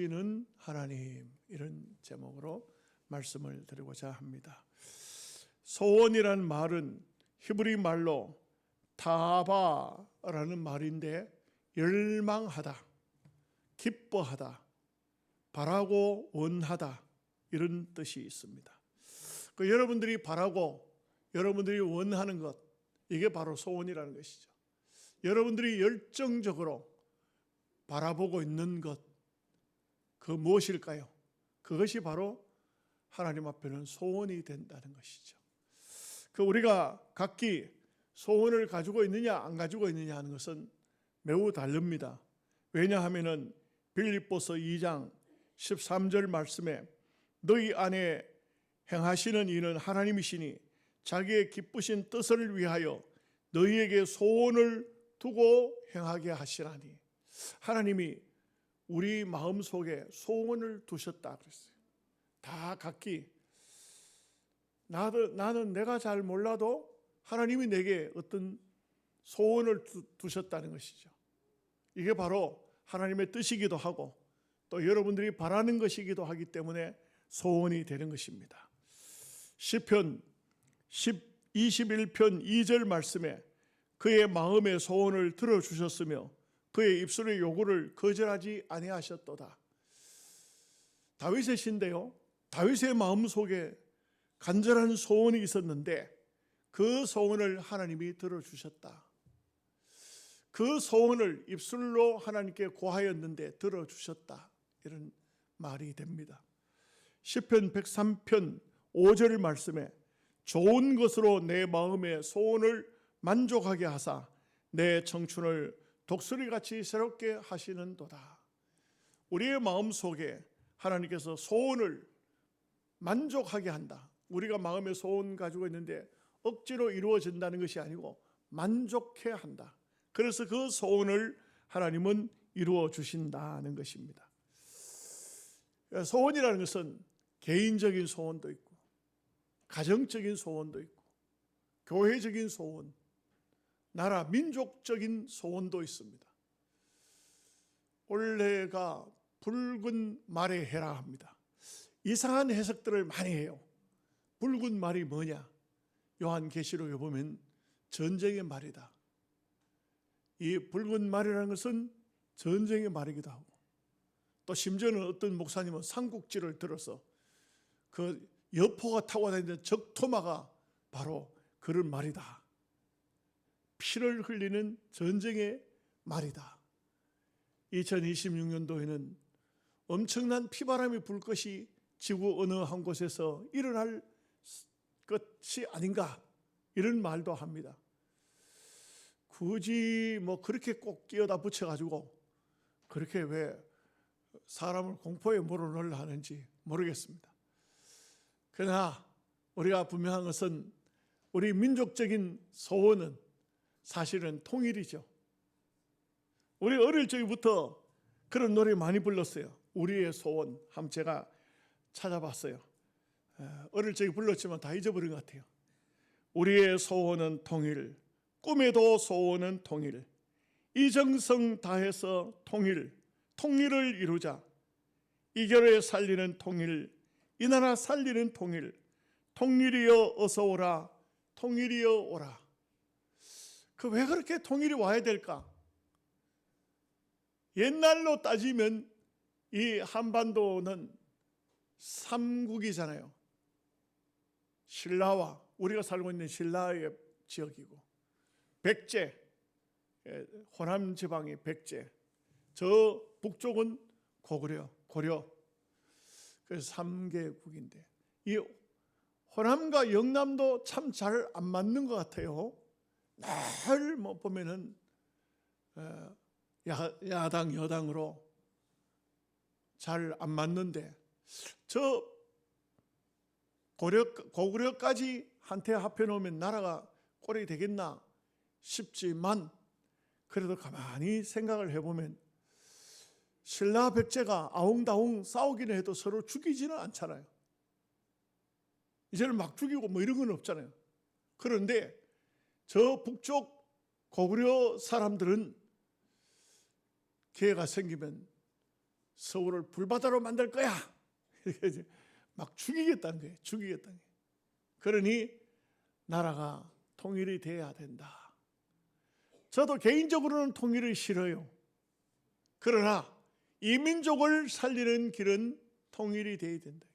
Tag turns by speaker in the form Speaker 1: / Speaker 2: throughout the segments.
Speaker 1: 주시는 하나님, 이런 제목으로 말씀을 드리고자 합니다. 소원이라는 말은 히브리 말로 타바라는 말인데 열망하다, 기뻐하다, 바라고 원하다, 이런 뜻이 있습니다. 여러분들이 바라고 여러분들이 원하는 것, 이게 바로 소원이라는 것이죠. 여러분들이 열정적으로 바라보고 있는 것, 그 무엇일까요? 그것이 바로 하나님 앞에는 소원이 된다는 것이죠. 우리가 각기 소원을 가지고 있느냐 안 가지고 있느냐 하는 것은 매우 다릅니다. 왜냐하면 빌립보서 2장 13절 말씀에 너희 안에 행하시는 이는 하나님이시니 자기의 기쁘신 뜻을 위하여 너희에게 소원을 두고 행하게 하시라니. 하나님이 우리 마음속에 소원을 두셨다 그랬어요. 다 각기 나는 내가 잘 몰라도 하나님이 내게 어떤 소원을 두셨다는 것이죠. 이게 바로 하나님의 뜻이기도 하고 또 여러분들이 바라는 것이기도 하기 때문에 소원이 되는 것입니다. 시편 21편 2절 말씀에 그의 마음의 소원을 들어주셨으며 그의 입술의 요구를 거절하지 아니하셨도다. 다윗의 시인데요, 다윗의 마음속에 간절한 소원이 있었는데 그 소원을 하나님이 들어주셨다. 그 소원을 입술로 하나님께 고하였는데 들어주셨다, 이런 말이 됩니다. 시편 103편 5절 말씀에 좋은 것으로 내 마음의 소원을 만족하게 하사 내 청춘을 독수리같이 새롭게 하시는도다. 우리의 마음속에 하나님께서 소원을 만족하게 한다. 우리가 마음의 소원 가지고 있는데 억지로 이루어진다는 것이 아니고 만족해 한다. 그래서 그 소원을 하나님은 이루어 주신다는 것입니다. 소원이라는 것은 개인적인 소원도 있고 가정적인 소원도 있고 교회적인 소원, 나라 민족적인 소원도 있습니다. 올해가 붉은 말의 해라 합니다. 이상한 해석들을 많이 해요. 붉은 말이 뭐냐? 요한계시록에 보면 전쟁의 말이다. 이 붉은 말이라는 것은 전쟁의 말이기도 하고 또 심지어는 어떤 목사님은 삼국지를 들어서 그 여포가 타고 다니는 적토마가 바로 그런 말이다. 피를 흘리는 전쟁의 말이다. 2026년도에는 엄청난 피바람이 불 것이 지구 어느 한 곳에서 일어날 것이 아닌가, 이런 말도 합니다. 굳이 그렇게 꼭 끼어다 붙여가지고 그렇게 왜 사람을 공포에 몰아넣으려 하는지 모르겠습니다. 그러나 우리가 분명한 것은 우리 민족적인 소원은 사실은 통일이죠. 우리 어릴 적부터 그런 노래 많이 불렀어요. 우리의 소원, 한번 제가 찾아봤어요. 어릴 적에 불렀지만 다 잊어버린 것 같아요. 우리의 소원은 통일, 꿈에도 소원은 통일, 이정성 다해서 통일, 통일을 이루자. 이 결에 살리는 통일, 이 나라 살리는 통일, 통일이여 어서 오라, 통일이여 오라. 왜 그렇게 통일이 와야 될까? 옛날로 따지면 이 한반도는 삼국이잖아요. 신라와, 우리가 살고 있는 신라의 지역이고, 백제, 호남 지방이 백제, 저 북쪽은 고구려, 고려. 그래서 3개국인데 이 호남과 영남도 참 잘 안 맞는 것 같아요. 늘 보면은 야당 여당으로 잘 안 맞는데 저 고구려까지 한테 합해 놓으면 나라가 꼴이 되겠나 싶지만 그래도 가만히 생각을 해보면 신라 백제가 아웅다웅 싸우기는 해도 서로 죽이지는 않잖아요. 이제는 막 죽이고 이런 건 없잖아요. 그런데 저 북쪽 고구려 사람들은 기회가 생기면 서울을 불바다로 만들 거야. 이렇게 이제 막 죽이겠다는 거예요. 죽이겠다는 거예요. 그러니 나라가 통일이 돼야 된다. 저도 개인적으로는 통일을 싫어요. 그러나 이 민족을 살리는 길은 통일이 돼야 된다.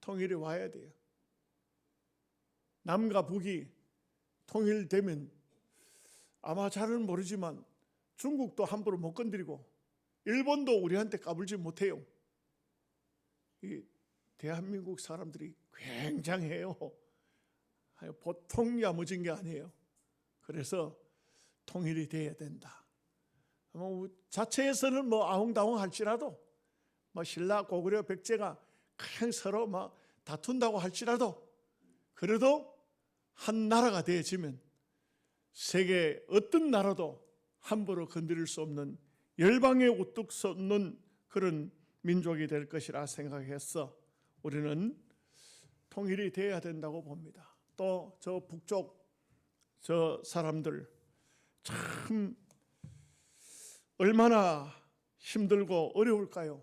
Speaker 1: 통일이 와야 돼요. 남과 북이 통일되면 아마 잘은 모르지만 중국도 함부로 못 건드리고 일본도 우리한테 까불지 못해요. 이 대한민국 사람들이 굉장해요. 보통 야무진 게 아니에요. 그래서 통일이 돼야 된다. 자체에서는 아웅다웅 할지라도 신라 고구려 백제가 그냥 서로 다툰다고 할지라도 그래도 한 나라가 되어지면 세계 어떤 나라도 함부로 건드릴 수 없는 열방에 우뚝 솟는 그런 민족이 될 것이라 생각해서 우리는 통일이 돼야 된다고 봅니다. 또 저 북쪽 저 사람들 참 얼마나 힘들고 어려울까요?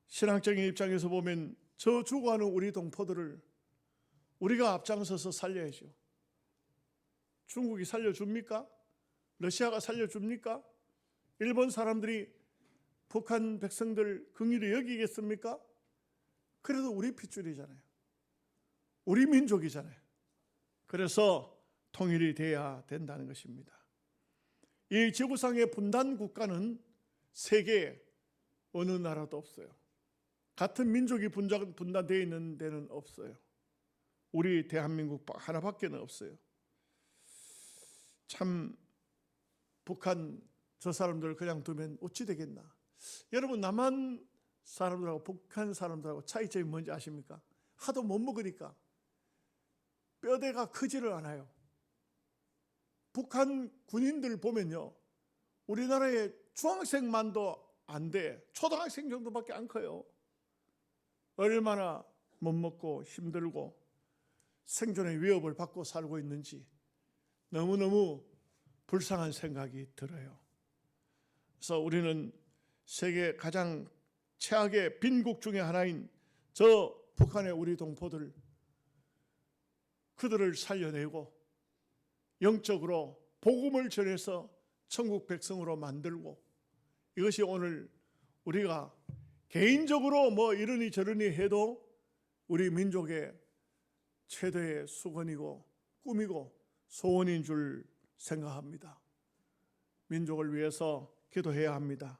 Speaker 1: 신앙적인 입장에서 보면 저 죽어가는 우리 동포들을 우리가 앞장서서 살려야죠. 중국이 살려줍니까? 러시아가 살려줍니까? 일본 사람들이 북한 백성들 긍휼히 여기겠습니까? 그래도 우리 핏줄이잖아요. 우리 민족이잖아요. 그래서 통일이 돼야 된다는 것입니다. 이 지구상의 분단 국가는 세계에 어느 나라도 없어요. 같은 민족이 분단되어 있는 데는 없어요. 우리 대한민국 하나밖에 없어요. 참 북한 저 사람들 그냥 두면 어찌 되겠나? 여러분 남한 사람들하고 북한 사람들하고 차이점이 뭔지 아십니까? 하도 못 먹으니까 뼈대가 크지를 않아요. 북한 군인들 보면요, 우리나라의 중학생만도 안 돼. 초등학생 정도밖에 안 커요. 얼마나 못 먹고 힘들고 생존의 위협을 받고 살고 있는지 너무너무 불쌍한 생각이 들어요. 그래서 우리는 세계 가장 최악의 빈국 중에 하나인 저 북한의 우리 동포들, 그들을 살려내고 영적으로 복음을 전해서 천국 백성으로 만들고, 이것이 오늘 우리가 개인적으로 이러니 저러니 해도 우리 민족의 최대의 수건이고 꿈이고 소원인 줄 생각합니다. 민족을 위해서 기도해야 합니다.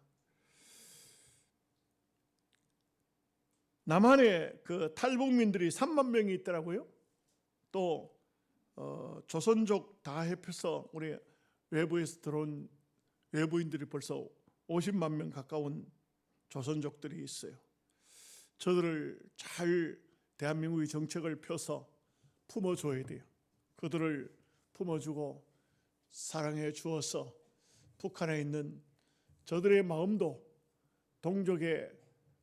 Speaker 1: 남한에 그 탈북민들이 3만 명이 있더라고요. 또 조선족 다 합해서 우리 외부에서 들어온 외부인들이 벌써 50만 명 가까운 조선족들이 있어요. 저들을 잘 대한민국의 정책을 펴서 품어줘야 돼요. 그들을 품어주고 사랑해 주어서 북한에 있는 저들의 마음도 동족의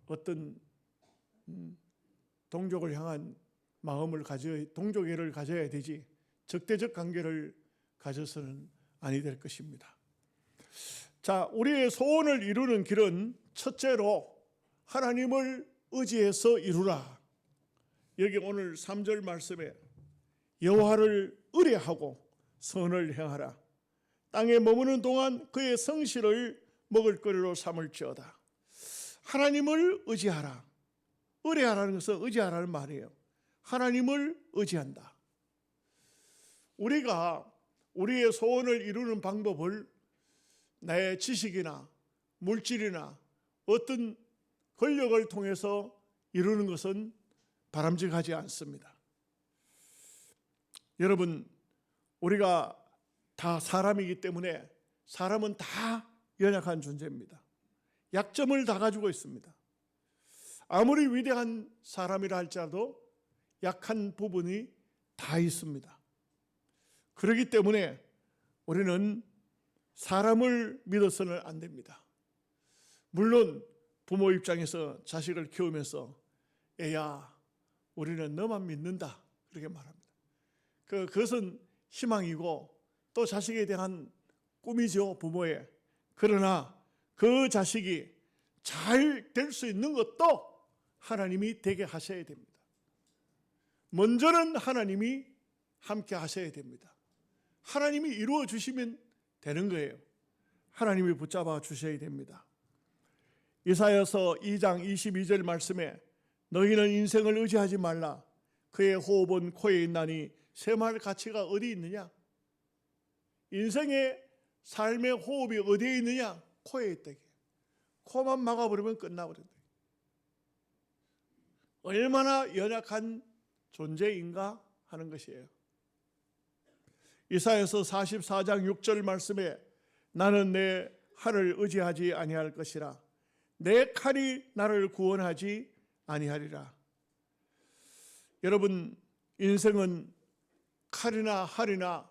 Speaker 1: 어떤 동족을 향한 마음을 동족애를 가져야 되지 적대적 관계를 가져서는 아니 될 것입니다. 자, 우리의 소원을 이루는 길은 첫째로 하나님을 의지해서 이루라. 여기 오늘 3절 말씀에 여호와를 의뢰하고 선을 행하라. 땅에 머무는 동안 그의 성실을 먹을거리로 삼을지어다. 하나님을 의지하라. 의뢰하라는 것은 의지하라는 말이에요. 하나님을 의지한다. 우리가 우리의 소원을 이루는 방법을 나의 지식이나 물질이나 어떤 권력을 통해서 이루는 것은 바람직하지 않습니다. 여러분, 우리가 다 사람이기 때문에 사람은 다 연약한 존재입니다. 약점을 다 가지고 있습니다. 아무리 위대한 사람이라 할지라도 약한 부분이 다 있습니다. 그렇기 때문에 우리는 사람을 믿어서는 안 됩니다. 물론 부모 입장에서 자식을 키우면서 애야, 우리는 너만 믿는다, 그렇게 말합니다. 그것은 희망이고 또 자식에 대한 꿈이죠, 부모의. 그러나 그 자식이 잘 될 수 있는 것도 하나님이 되게 하셔야 됩니다. 먼저는 하나님이 함께 하셔야 됩니다. 하나님이 이루어 주시면 되는 거예요. 하나님이 붙잡아 주셔야 됩니다. 이사야서 2장 22절 말씀에 너희는 인생을 의지하지 말라. 그의 호흡은 코에 있나니 셈할 가치가 어디 있느냐? 인생의 삶의 호흡이 어디에 있느냐? 코에 있다. 코만 막아버리면 끝나버린다. 얼마나 연약한 존재인가 하는 것이에요. 이사야서 44장 6절 말씀에 나는 내 활을 의지하지 아니할 것이라 내 칼이 나를 구원하지 아니하리라. 여러분, 인생은 칼이나 활이나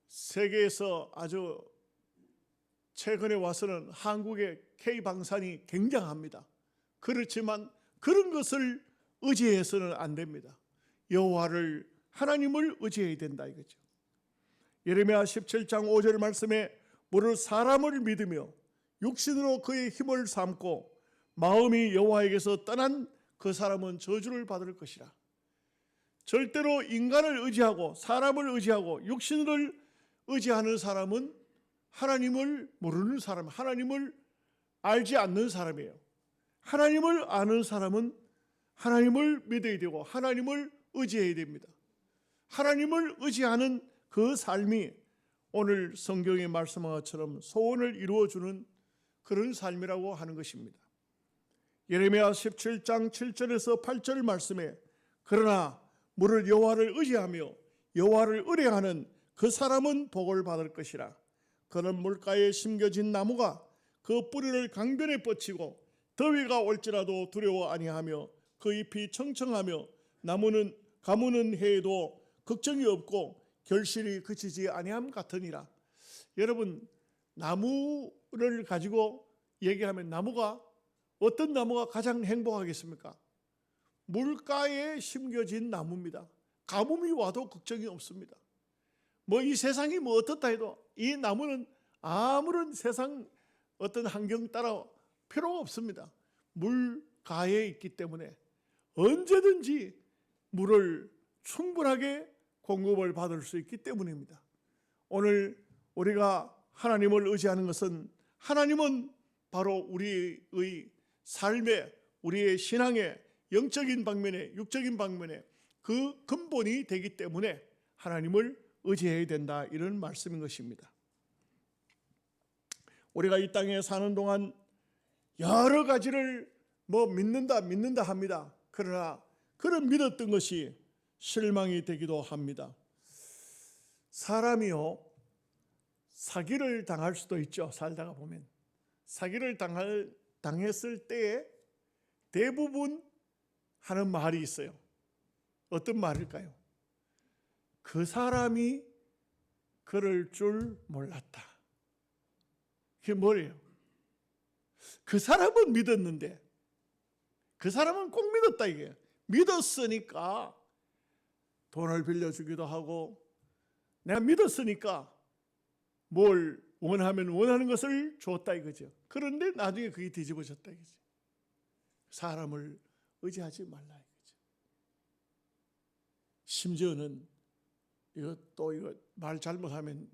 Speaker 1: 세계에서 아주 최근에 와서는 한국의 K방산이 굉장합니다. 그렇지만 그런 것을 의지해서는 안 됩니다. 여호와를, 하나님을 의지해야 된다 이거죠. 예레미야 17장 5절 말씀에 무릇 사람을 믿으며 육신으로 그의 힘을 삼고 마음이 여호와에게서 떠난 그 사람은 저주를 받을 것이라. 절대로 인간을 의지하고 사람을 의지하고 육신을 의지하는 사람은 하나님을 모르는 사람, 하나님을 알지 않는 사람이에요. 하나님을 아는 사람은 하나님을 믿어야 되고 하나님을 의지해야 됩니다. 하나님을 의지하는 그 삶이 오늘 성경에 말씀한 것처럼 소원을 이루어주는 그런 삶이라고 하는 것입니다. 예레미야 17장 7절에서 8절 말씀에 그러나 무릇 여호와를 의지하며 여호와를 의뢰하는 그 사람은 복을 받을 것이라. 그는 물가에 심겨진 나무가 그 뿌리를 강변에 뻗치고 더위가 올지라도 두려워 아니하며 그 잎이 청청하며 가무는 해에도 걱정이 없고 결실이 그치지 아니함 같으니라. 여러분, 나무를 가지고 얘기하면 어떤 나무가 가장 행복하겠습니까? 물가에 심겨진 나무입니다. 가뭄이 와도 걱정이 없습니다. 이 세상이 어떻다 해도 이 나무는 아무런 세상 어떤 환경 따라 필요가 없습니다. 물가에 있기 때문에 언제든지 물을 충분하게 공급을 받을 수 있기 때문입니다. 오늘 우리가 하나님을 의지하는 것은 하나님은 바로 우리의 삶에, 우리의 신앙의 영적인 방면에, 육적인 방면에 그 근본이 되기 때문에 하나님을 의지해야 된다, 이런 말씀인 것입니다. 우리가 이 땅에 사는 동안 여러 가지를 믿는다 합니다. 그러나 그런 믿었던 것이 실망이 되기도 합니다. 사람이요, 사기를 당할 수도 있죠. 살다가 보면 사기를 당했을 때에 대부분 하는 말이 있어요. 어떤 말일까요? 그 사람이 그럴 줄 몰랐다. 그게 뭐예요? 그 사람은 믿었는데, 그 사람은 꼭 믿었다 이게. 믿었으니까 돈을 빌려주기도 하고, 내가 믿었으니까 뭘 원하면 원하는 것을 줬다 이거죠. 그런데 나중에 그게 뒤집어졌다 이거죠. 사람을 의지하지 말라 이거죠. 심지어는 이거 말 잘못하면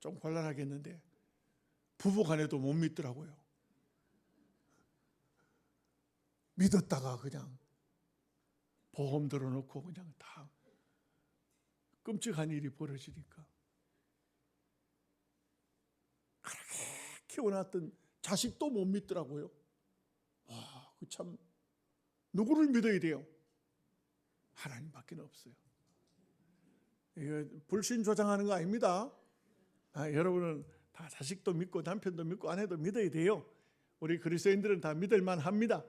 Speaker 1: 좀 곤란하겠는데 부부간에도 못 믿더라고요. 믿었다가 그냥 보험 들어놓고 그냥 다 끔찍한 일이 벌어지니까. 그렇게 키워놨던 자식도 못 믿더라고요. 와, 그 참 누구를 믿어야 돼요? 하나님밖에 없어요. 이거 불신 조장하는 거 아닙니다. 여러분은 다 자식도 믿고 남편도 믿고 아내도 믿어야 돼요. 우리 그리스도인들은 다 믿을만 합니다.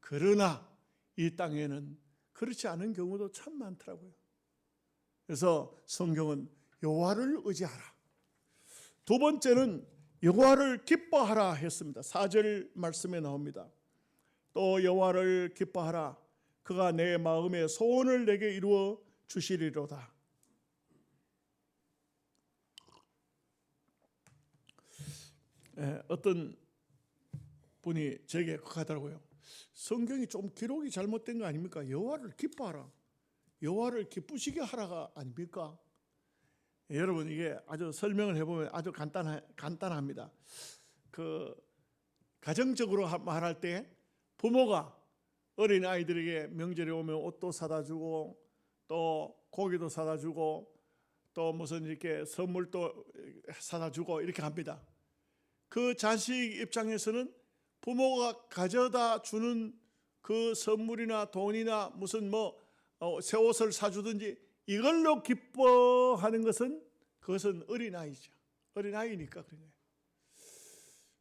Speaker 1: 그러나 이 땅에는 그렇지 않은 경우도 참 많더라고요. 그래서 성경은 여호와를 의지하라. 두 번째는 여호와를 기뻐하라 했습니다. 4절 말씀에 나옵니다. 또 여호와를 기뻐하라. 그가 내 마음의 소원을 내게 이루어 주시리로다. 어떤 분이 제게 그렇게 하더라고요. 성경이 좀 기록이 잘못된 거 아닙니까? 여호와를 기뻐하라, 여호와를 기쁘시게 하라가 아닙니까? 여러분, 이게 아주 설명을 해보면 아주 간단합니다. 그 가정적으로 말할 때 부모가 어린 아이들에게 명절에 오면 옷도 사다 주고 또 고기도 사다 주고 또 무슨 이렇게 선물도 사다 주고 이렇게 합니다. 그 자식 입장에서는 부모가 가져다 주는 그 선물이나 돈이나 무슨 새 옷을 사주든지 이걸로 기뻐하는 것은 그것은 어린아이죠. 어린아이니까 그런 거예요.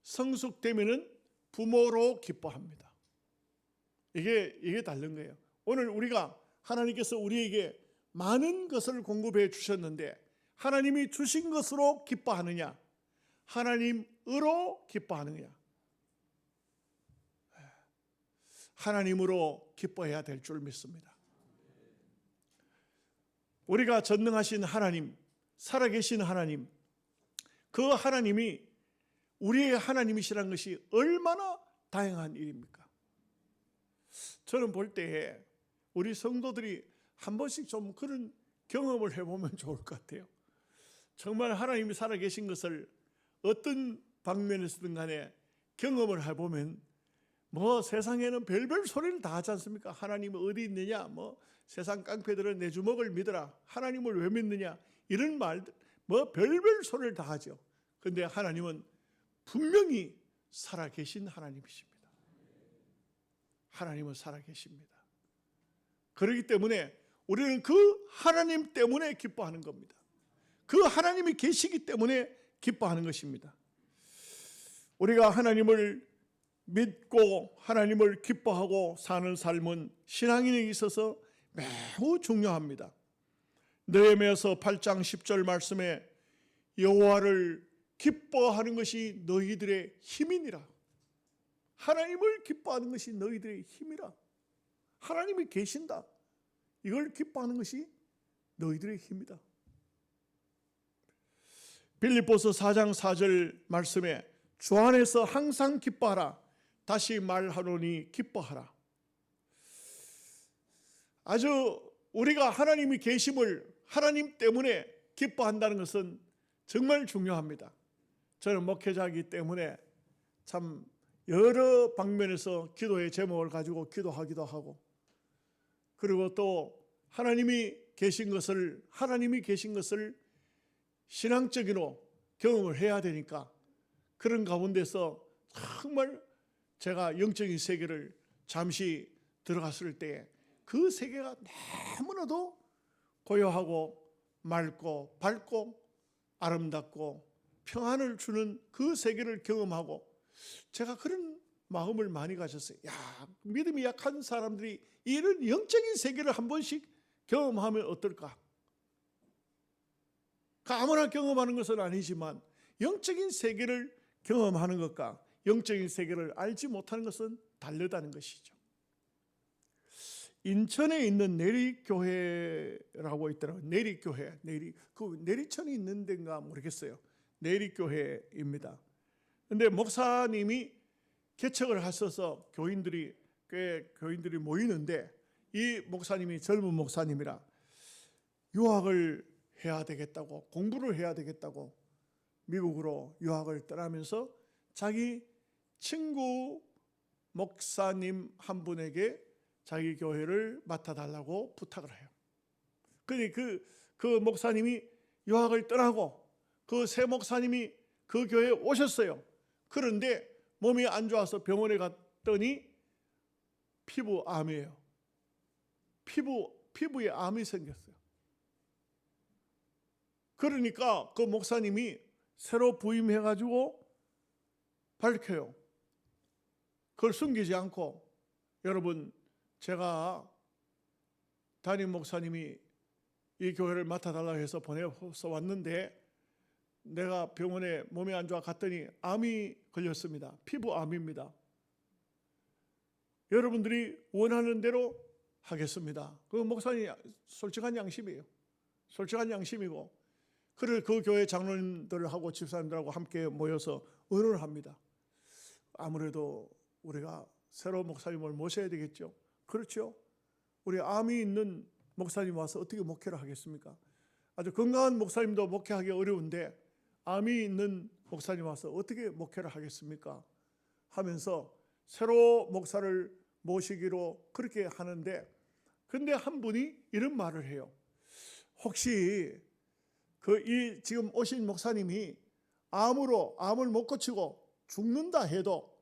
Speaker 1: 성숙되면은 부모로 기뻐합니다. 이게 다른 거예요. 오늘 우리가 하나님께서 우리에게 많은 것을 공급해 주셨는데 하나님이 주신 것으로 기뻐하느냐, 하나님으로 기뻐하느냐. 하나님으로 기뻐해야 될 줄 믿습니다. 우리가 전능하신 하나님, 살아계신 하나님, 그 하나님이 우리의 하나님이시라는 것이 얼마나 다양한 일입니까? 저는 볼 때에 우리 성도들이 한 번씩 좀 그런 경험을 해보면 좋을 것 같아요. 정말 하나님이 살아계신 것을 어떤 방면에서든 간에 경험을 해보면 세상에는 별별 소리를 다 하지 않습니까? 하나님은 어디 있느냐? 세상 깡패들은 내 주먹을 믿어라. 하나님을 왜 믿느냐? 이런 말들, 별별 소리를 다 하죠. 그런데 하나님은 분명히 살아계신 하나님이십니다. 하나님은 살아계십니다. 그렇기 때문에 우리는 그 하나님 때문에 기뻐하는 겁니다. 그 하나님이 계시기 때문에 기뻐하는 것입니다. 우리가 하나님을 믿고 하나님을 기뻐하고 사는 삶은 신앙인에게 있어서 매우 중요합니다. 느헤미야서 8장 10절 말씀에 여호와를 기뻐하는 것이 너희들의 힘이니라. 하나님을 기뻐하는 것이 너희들의 힘이라. 하나님이 계신다. 이걸 기뻐하는 것이 너희들의 힘이다. 빌립보서 4장 4절 말씀에 주 안에서 항상 기뻐하라. 다시 말하노니 기뻐하라. 아주 우리가 하나님이 계심을 하나님 때문에 기뻐한다는 것은 정말 중요합니다. 저는 목회자이기 때문에 참 여러 방면에서 기도의 제목을 가지고 기도하기도 하고, 그리고 또 하나님이 계신 것을 신앙적으로 경험을 해야 되니까 그런 가운데서 정말 제가 영적인 세계를 잠시 들어갔을 때 그 세계가 너무나도 고요하고 맑고 밝고 아름답고 평안을 주는 그 세계를 경험하고 제가 그런 마음을 많이 가졌어요. 믿음이 약한 사람들이 이런 영적인 세계를 한 번씩 경험하면 어떨까? 아무나 경험하는 것은 아니지만 영적인 세계를 경험하는 것과 영적인 세계를 알지 못하는 것은 다르다는 것이죠. 인천에 있는 내리교회라고 있더라고요. 내리교회, 그 내리천이 있는 데인가 모르겠어요. 내리교회입니다. 그런데 목사님이 개척을 하셔서 교인들이 모이는데, 이 목사님이 젊은 목사님이라 유학을 해야 되겠다고, 공부를 해야 되겠다고 미국으로 유학을 떠나면서 자기 친구 목사님 한 분에게 자기 교회를 맡아달라고 부탁을 해요. 그런데 그 목사님이 유학을 떠나고 그 새 목사님이 그 교회에 오셨어요. 그런데 몸이 안 좋아서 병원에 갔더니 피부암이에요. 피부에 암이 생겼어요. 그러니까 그 목사님이 새로 부임해가지고 밝혀요. 그걸 숨기지 않고, 여러분, 제가 담임 목사님이 이 교회를 맡아달라고 해서 보내서 왔는데 내가 병원에 몸이 안 좋아 갔더니 암이 걸렸습니다. 피부암입니다. 여러분들이 원하는 대로 하겠습니다. 그 목사님 솔직한 양심이에요. 솔직한 양심이고, 그를 그 교회 장로님들하고 집사님들하고 함께 모여서 의논을 합니다. 아무래도 우리가 새로운 목사님을 모셔야 되겠죠. 그렇죠. 우리 암이 있는 목사님 와서 어떻게 목회를 하겠습니까? 아주 건강한 목사님도 목회하기 어려운데 암이 있는 목사님 와서 어떻게 목회를 하겠습니까? 하면서 새로 목사를 모시기로 그렇게 하는데, 근데 한 분이 이런 말을 해요. 혹시 이 지금 오신 목사님이 암을 못 고치고 죽는다 해도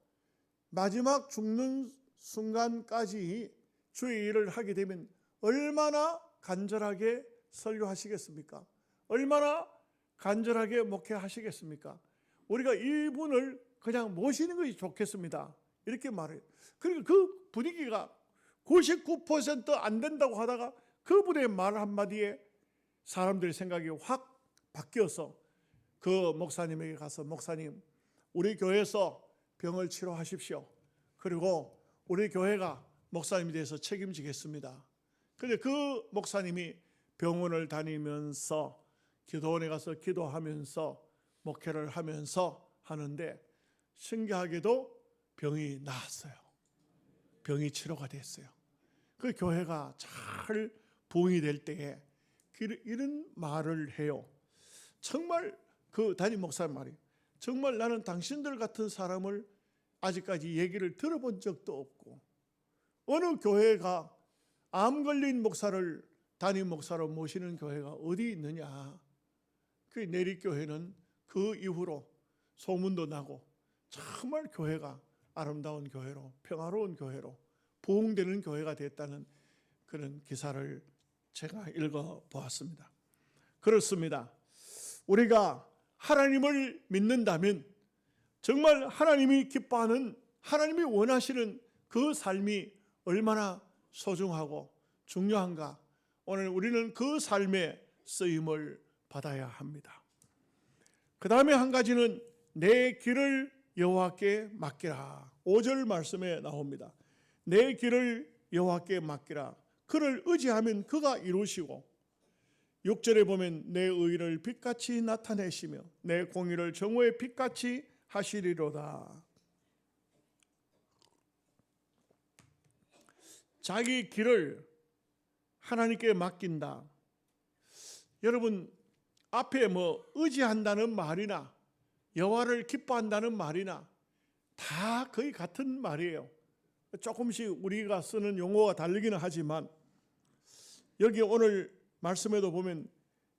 Speaker 1: 마지막 죽는 순간까지 주의 일을 하게 되면 얼마나 간절하게 설교하시겠습니까? 얼마나 간절하게 목회하시겠습니까? 우리가 이분을 그냥 모시는 것이 좋겠습니다. 이렇게 말해요. 그러니까 그 분위기가 99%안 된다고 하다가 그분의 말 한마디에 사람들의 생각이 확 바뀌어서 그 목사님에게 가서, 목사님, 우리 교회에서 병을 치료하십시오. 그리고 우리 교회가 목사님에 대해서 책임지겠습니다. 그런데 그 목사님이 병원을 다니면서 기도원에 가서 기도하면서 목회를 하면서 하는데 신기하게도 병이 나았어요. 병이 치료가 됐어요. 그 교회가 잘 부흥이 될 때에 이런 말을 해요. 정말 그 담임 목사님 말이, 정말 나는 당신들 같은 사람을 아직까지 얘기를 들어본 적도 없고, 어느 교회가 암 걸린 목사를 담임 목사로 모시는 교회가 어디 있느냐. 그 내리교회는 그 이후로 소문도 나고 정말 교회가 아름다운 교회로, 평화로운 교회로 부흥되는 교회가 됐다는 그런 기사를 제가 읽어보았습니다. 그렇습니다. 우리가 하나님을 믿는다면 정말 하나님이 기뻐하는, 하나님이 원하시는 그 삶이 얼마나 소중하고 중요한가, 오늘 우리는 그 삶의 쓰임을 받아야 합니다. 그 다음에 한 가지는 내 길을 여호와께 맡기라. 5절 말씀에 나옵니다. 내 길을 여호와께 맡기라. 그를 의지하면 그가 이루시고, 6절에 보면 내 의를 빛같이 나타내시며 내 공의를 정오의 빛같이 하시리로다. 자기 길을 하나님께 맡긴다. 여러분, 앞에 의지한다는 말이나 여호와를 기뻐한다는 말이나 다 거의 같은 말이에요. 조금씩 우리가 쓰는 용어가 다르기는 하지만 여기 오늘 말씀에도 보면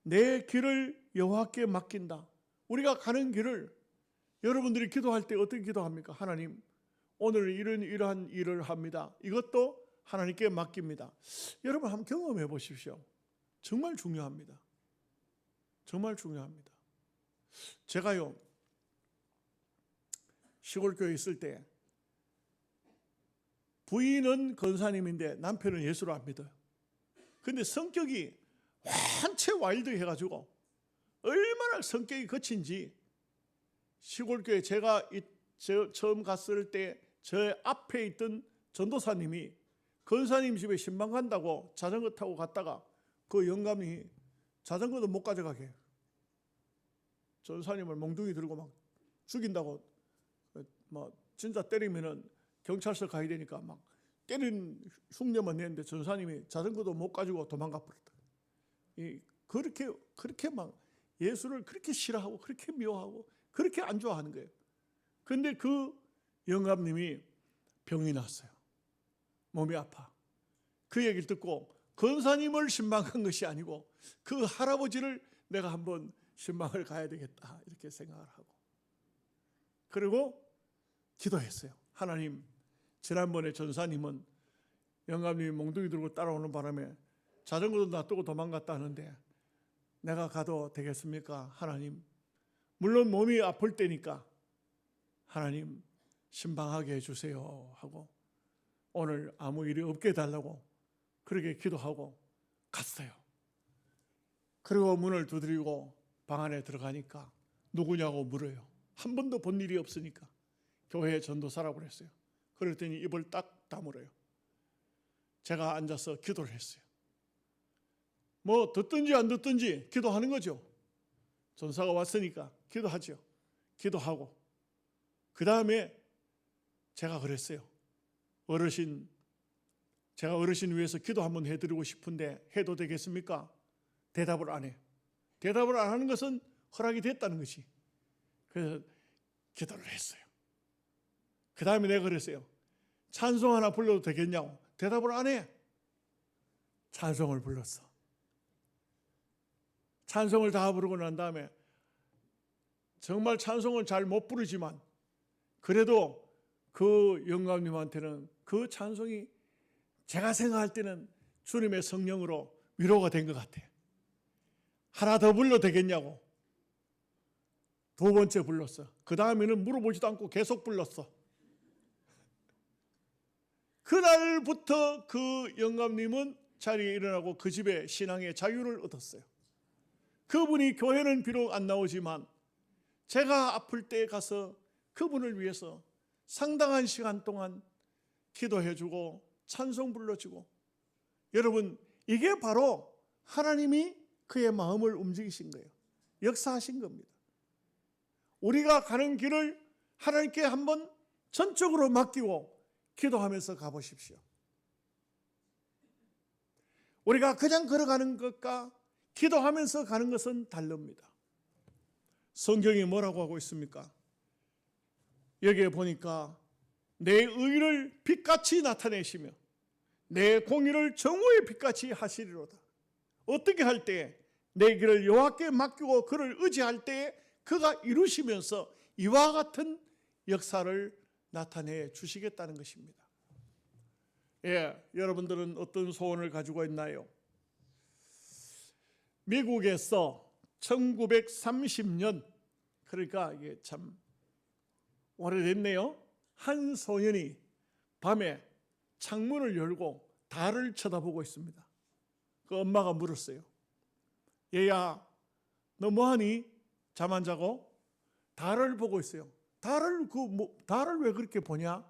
Speaker 1: 내 길을 여호와께 맡긴다. 우리가 가는 길을, 여러분들이 기도할 때 어떻게 기도합니까? 하나님, 오늘 이러한 일을 합니다. 이것도 하나님께 맡깁니다. 여러분 한번 경험해 보십시오. 정말 중요합니다. 정말 중요합니다. 제가요, 시골교회에 있을 때 부인은 권사님인데 남편은 예수를 안 믿어요. 근데 성격이 완체 와일드해가지고 얼마나 성격이 거친지, 시골교회 제가 처음 갔을 때 저 앞에 있던 전도사님이 권사님 집에 신방 간다고 자전거 타고 갔다가 그 영감이 자전거도 못 가져가게 전사님을 몽둥이 들고 막 죽인다고, 진짜 때리면은 경찰서 가야 되니까 막 때린 흉내만 내는데 전사님이 자전거도 못 가지고 도망가 버렸다. 그렇게 막 예수를 그렇게 싫어하고 그렇게 미워하고 그렇게 안 좋아하는 거예요. 그런데 그 영감님이 병이 났어요. 몸이 아파. 그 얘기를 듣고 권사님을 신방한 것이 아니고 그 할아버지를 내가 한번 신방을 가야 되겠다 이렇게 생각을 하고, 그리고 기도했어요. 하나님, 지난번에 전사님은 영감님이 몽둥이 들고 따라오는 바람에 자전거도 놔두고 도망갔다 하는데 내가 가도 되겠습니까? 하나님, 물론 몸이 아플 때니까 하나님 신방하게 해주세요 하고 오늘 아무 일이 없게 해달라고 그렇게 기도하고 갔어요. 그리고 문을 두드리고 방 안에 들어가니까 누구냐고 물어요. 한 번도 본 일이 없으니까 교회 전도사라고 그랬어요. 그랬더니 입을 딱 다물어요. 제가 앉아서 기도를 했어요. 듣든지 안 듣든지 기도하는 거죠. 전사가 왔으니까 기도하죠. 기도하고 그 다음에 제가 그랬어요. 제가 어르신 위해서 기도 한번 해드리고 싶은데 해도 되겠습니까? 대답을 안 해. 대답을 안 하는 것은 허락이 됐다는 것이. 그래서 기도를 했어요. 그 다음에 내가 그랬어요. 찬송 하나 불러도 되겠냐고. 대답을 안 해. 찬송을 불렀어. 찬송을 다 부르고 난 다음에 정말 찬송은 잘 못 부르지만 그래도 그 영감님한테는 그 찬송이 제가 생각할 때는 주님의 성령으로 위로가 된 것 같아요. 하나 더 불러도 되겠냐고. 두 번째 불렀어. 그 다음에는 물어보지도 않고 계속 불렀어. 그날부터 그 영감님은 자리에 일어나고 그 집에 신앙의 자유를 얻었어요. 그분이 교회는 비록 안 나오지만 제가 아플 때 가서 그분을 위해서 상당한 시간 동안 기도해주고 찬송 불러주고, 여러분 이게 바로 하나님이 그의 마음을 움직이신 거예요. 역사하신 겁니다. 우리가 가는 길을 하나님께 한번 전적으로 맡기고 기도하면서 가보십시오. 우리가 그냥 걸어가는 것과 기도하면서 가는 것은 다릅니다. 성경이 뭐라고 하고 있습니까? 여기에 보니까 내 의를 빛같이 나타내시며 내 공의를 정오의 빛같이 하시리로다. 어떻게 할 때 내 길을 여호와께 맡기고 그를 의지할 때 그가 이루시면서 이와 같은 역사를 나타내 주시겠다는 것입니다. 여러분들은 어떤 소원을 가지고 있나요? 미국에서 1930년, 그러니까 이게 참 오래됐네요. 한 소년이 밤에 창문을 열고 달을 쳐다보고 있습니다. 그 엄마가 물었어요. 얘야, 너 뭐하니? 잠 안 자고? 달을 보고 있어요. 달을 왜 그렇게 보냐?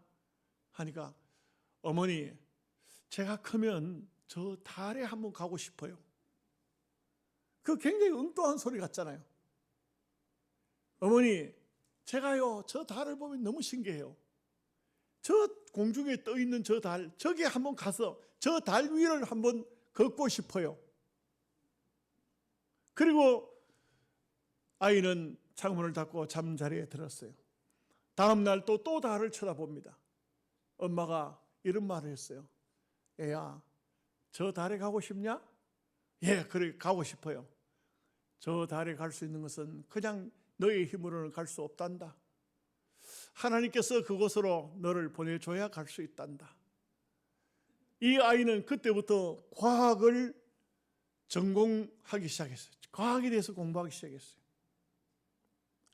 Speaker 1: 하니까 어머니, 제가 크면 저 달에 한번 가고 싶어요. 그 굉장히 엉뚱한 소리 같잖아요. 어머니, 제가요 저 달을 보면 너무 신기해요. 저 공중에 떠 있는 저 달, 저기 한번 가서 저 달 위를 한번 걷고 싶어요. 그리고 아이는 창문을 닫고 잠자리에 들었어요. 다음 날 또 달을 쳐다봅니다. 엄마가 이런 말을 했어요. 애야, 저 달에 가고 싶냐? 예, 그래 가고 싶어요. 저 달에 갈 수 있는 것은 그냥 너의 힘으로는 갈 수 없단다. 하나님께서 그곳으로 너를 보내줘야 갈 수 있단다. 이 아이는 그때부터 과학을 전공하기 시작했어요. 과학에 대해서 공부하기 시작했어요.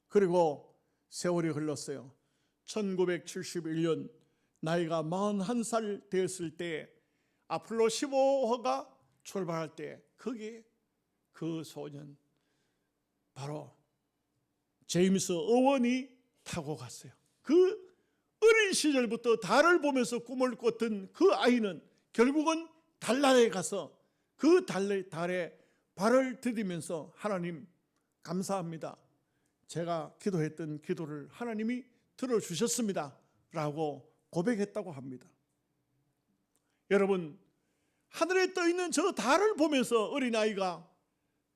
Speaker 1: 그리고 세월이 흘렀어요. 1971년 나이가 41살 되었을 때 아폴로 15호가 출발할 때 거기에 그 소년 바로 제임스 어원이 타고 갔어요. 그 어린 시절부터 달을 보면서 꿈을 꿨던 그 아이는 결국은 달나라에 가서 그 달에 발을 디디면서 하나님 감사합니다. 제가 기도했던 기도를 하나님이 들어주셨습니다. 라고 고백했다고 합니다. 여러분, 하늘에 떠있는 저 달을 보면서 어린아이가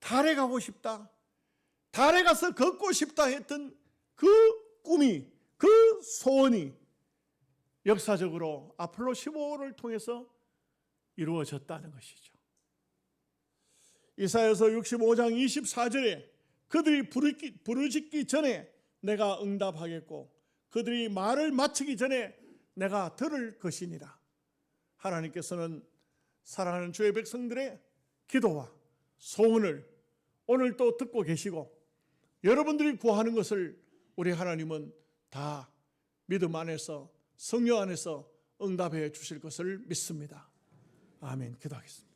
Speaker 1: 달에 가고 싶다, 달에 가서 걷고 싶다 했던 그 꿈이, 그 소원이 역사적으로 아폴로 15호를 통해서 이루어졌다는 것이죠. 이사야서 65장 24절에 그들이 부르짖기 전에 내가 응답하겠고 그들이 말을 마치기 전에 내가 들을 것이니라. 하나님께서는 사랑하는 주의 백성들의 기도와 소원을 오늘 또 듣고 계시고 여러분들이 구하는 것을 우리 하나님은 다 믿음 안에서 성령 안에서 응답해 주실 것을 믿습니다. 아멘. 기도하겠습니다.